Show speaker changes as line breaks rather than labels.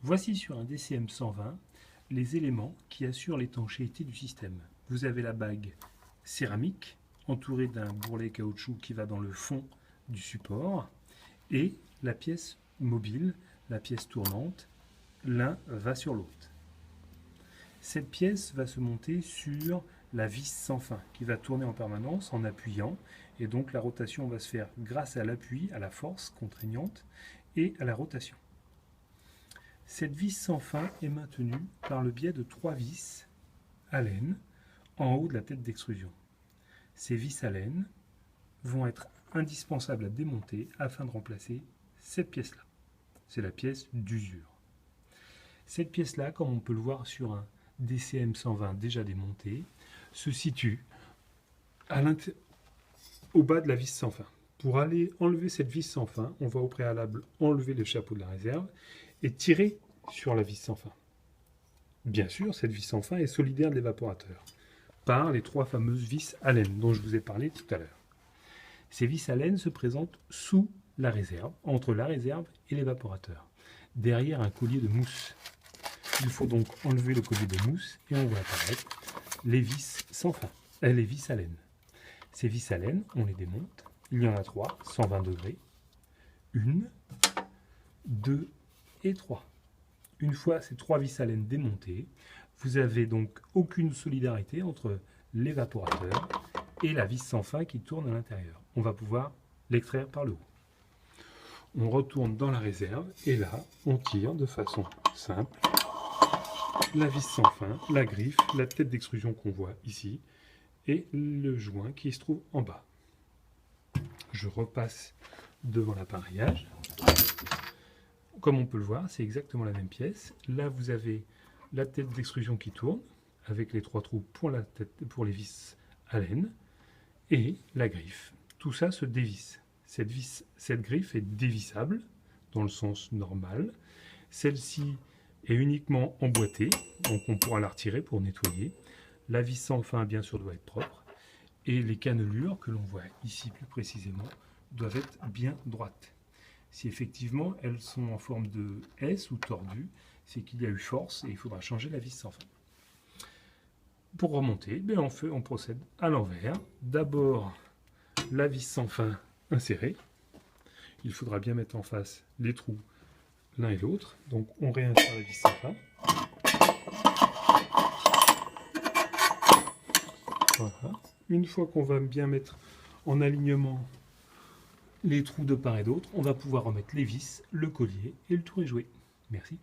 Voici sur un DCM 120 les éléments qui assurent l'étanchéité du système. Vous avez la bague céramique entourée d'un bourrelet caoutchouc qui va dans le fond du support et la pièce mobile, la pièce tournante, l'un va sur l'autre. Cette pièce va se monter sur la vis sans fin qui va tourner en permanence en appuyant et donc la rotation va se faire grâce à l'appui, à la force contraignante et à la rotation. Cette vis sans fin est maintenue par le biais de 3 vis Allen en haut de la tête d'extrusion. Ces vis Allen vont être indispensables à démonter afin de remplacer cette pièce-là. C'est la pièce d'usure. Cette pièce-là, comme on peut le voir sur un DCM 120 déjà démonté, se situe au bas de la vis sans fin. Pour aller enlever cette vis sans fin, on va au préalable enlever le chapeau de la réserve et tirer sur la vis sans fin. Bien sûr, cette vis sans fin est solidaire de l'évaporateur par les 3 fameuses vis Allen dont je vous ai parlé tout à l'heure. Ces vis Allen se présentent sous la réserve, entre la réserve et l'évaporateur, derrière un collier de mousse. Il faut donc enlever le collier de mousse et on voit apparaître les vis sans fin, les vis Allen. Ces vis Allen, on les démonte. Il y en a 3, 120 degrés. 1, 2 et 3. Une fois ces 3 vis Allen démontées, vous n'avez donc aucune solidarité entre l'évaporateur et la vis sans fin qui tourne à l'intérieur. On va pouvoir l'extraire par le haut. On retourne dans la réserve et là, on tire de façon simple la vis sans fin, la griffe, la tête d'extrusion qu'on voit ici et le joint qui se trouve en bas. Je repasse devant l'appareillage. Comme on peut le voir, c'est exactement la même pièce. Là, vous avez la tête d'extrusion qui tourne avec les 3 trous pour les vis Allen et la griffe. Tout ça se dévisse. Cette griffe est dévissable dans le sens normal. Celle-ci est uniquement emboîtée, donc on pourra la retirer pour nettoyer. La vis sans fin, bien sûr, doit être propre. Et les cannelures, que l'on voit ici plus précisément, doivent être bien droites. Si effectivement elles sont en forme de S ou tordues, c'est qu'il y a eu force et il faudra changer la vis sans fin. Pour remonter, on procède à l'envers. D'abord la vis sans fin insérée. Il faudra bien mettre en face les trous l'un et l'autre. Donc on réinsère la vis sans fin. Voilà. Une fois qu'on va bien mettre en alignement les trous de part et d'autre, on va pouvoir remettre les vis, le collier et le tour est joué. Merci.